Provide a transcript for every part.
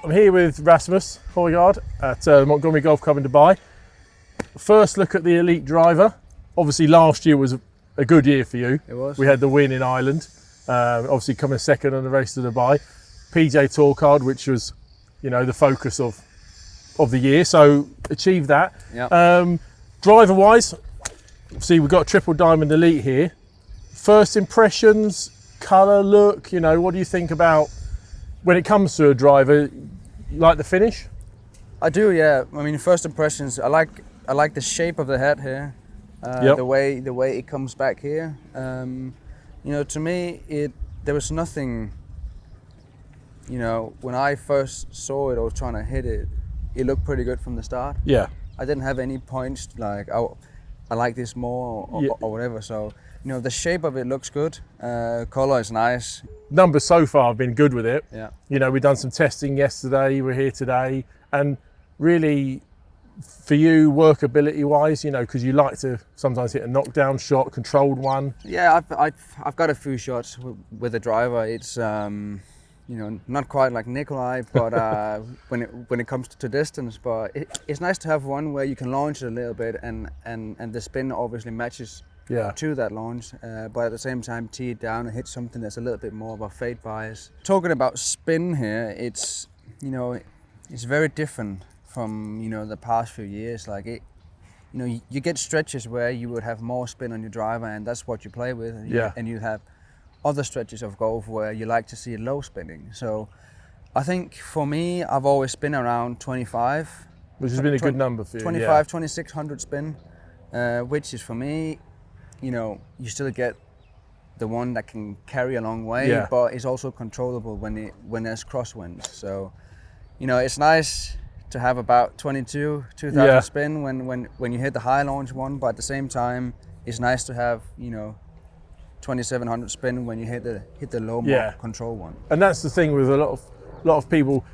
I'm here with Rasmus Højgaard at Montgomery Golf Club in Dubai. First look at the Elyte Driver. Obviously last year was a good year for you. It was. We had the win in Ireland, obviously coming second on the race to Dubai. PGA TOUR card, which was, you know, the focus of the year, so achieved that. Yeah. Driver wise, see we've got a Triple Diamond Elyte here. First impressions, colour, look, you know, what do you think about when it comes to a driver? You like the finish? I do, yeah. I mean, first impressions, I like the shape of the head here. Yep. The way it comes back here. You know, to me, there was nothing. You know, when I first saw it or was trying to hit it, it looked pretty good from the start. Yeah. I didn't have any points like, oh, I like this more or whatever. So, you know, the shape of it looks good. Color is nice. Numbers so far have been good with it. Yeah. You know, we've done some testing yesterday, we're here today, and really for you, workability wise, you know, because you like to sometimes hit a knockdown shot, controlled one. Yeah, I've got a few shots with the driver. It's you know, not quite like Nikolai, but when it comes to distance, but it's nice to have one where you can launch it a little bit and the spin obviously matches to that launch, but at the same time tee it down and hit something that's a little bit more of a fade bias. Talking about spin here, it's, you know, it's very different from, you know, the past few years. Like you know, you get stretches where you would have more spin on your driver and that's what you play with, and you have other stretches of golf where you like to see it low spinning. So I think for me, I've always been around 25. Which has been a good number for you. 25, 2600 spin, which is for me, you know, you still get the one that can carry a long way, but it's also controllable when there's crosswinds. So, you know, it's nice to have about 2000 spin when you hit the high launch one, but at the same time, it's nice to have, you know, 2700 spin when you hit the low control one. And that's the thing with a lot of people,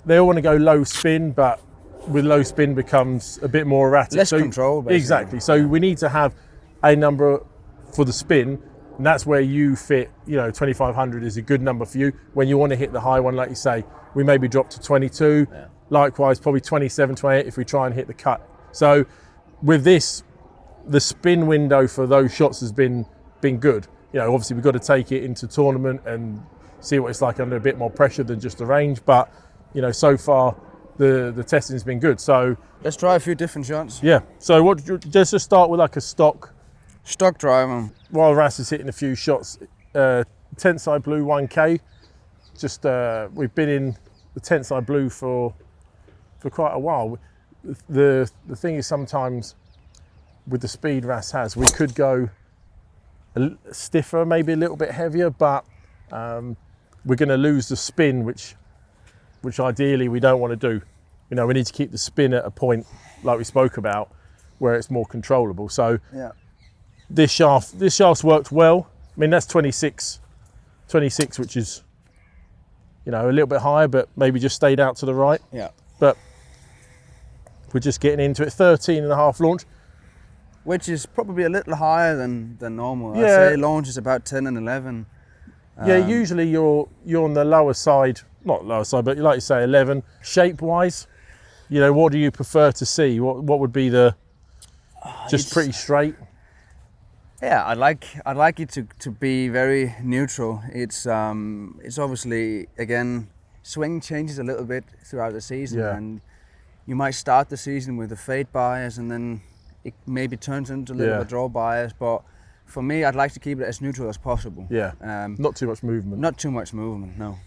they all want to go low spin, but with low spin becomes a bit more erratic. Less control, basically. Exactly. So we need to have a number for the spin, and that's where you fit. You know, 2500 is a good number for you. When you want to hit the high one, like you say, we maybe drop to 22. Yeah. Likewise, probably 27, 28 if we try and hit the cut. So with this, the spin window for those shots has been good. You know, obviously we've got to take it into tournament and see what it's like under a bit more pressure than just the range. But, you know, so far the testing's been good. So let's try a few different shots. Yeah. So just start with like a stock driver. While Ras is hitting a few shots, Tensei Blue 1K. Just we've been in the Tensei Blue for quite a while. The thing is, sometimes with the speed Ras has, we could go stiffer, maybe a little bit heavier, but we're going to lose the spin, which ideally we don't want to do. You know, we need to keep the spin at a point like we spoke about where it's more controllable. So this shaft's worked well. I mean, that's 26, which is, you know, a little bit higher, but maybe just stayed out to the right. Yeah. But we're just getting into it. 13.5 launch. Which is probably a little higher than normal. Yeah. I'd say launch is about 10 and 11. Yeah, usually you're on the lower side, not lower side, but like you say, 11. Shape-wise, you know, what do you prefer to see? What would be the just pretty straight? Yeah, I'd like it to be very neutral. It's obviously, again, swing changes a little bit throughout the season, and you might start the season with a fade bias and then it maybe turns into a little bit of draw bias, but for me, I'd like to keep it as neutral as possible. Yeah, not too much movement. Not too much movement, no.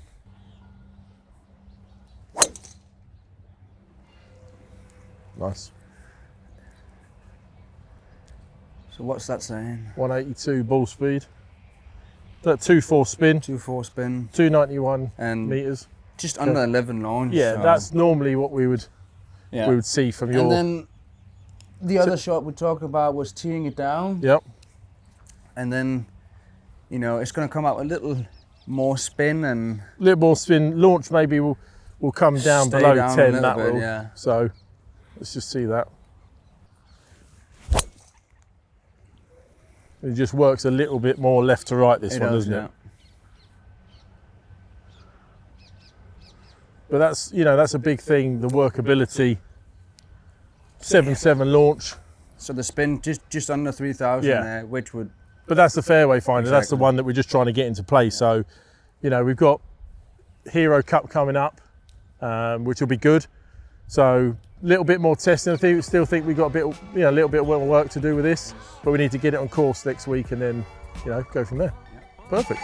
Nice. So what's that saying? 182 ball speed. That 2.4 spin. 2.4 spin. 291 and meters. Just under 11 launch. Yeah, so that's normally what we would see from your. And then the other shot we talked about was teeing it down. Yep. And then, you know, it's going to come out a little more spin and. A little more spin. Launch maybe will come down below 10. That will. Yeah. So let's just see that. It just works a little bit more left to right, this one, doesn't it? But that's, you know, that's a big thing, the workability. 7.7 launch. So the spin just under 3,000 Yeah. there, which would... But that's the fairway finder. That's the Exactly. one that we're just trying to get into play. So, you know, we've got Hero Cup coming up, which will be good. So a little bit more testing. I still think we've got a bit, you know, a little bit of work to do with this, but we need to get it on course next week and then, you know, go from there. Perfect.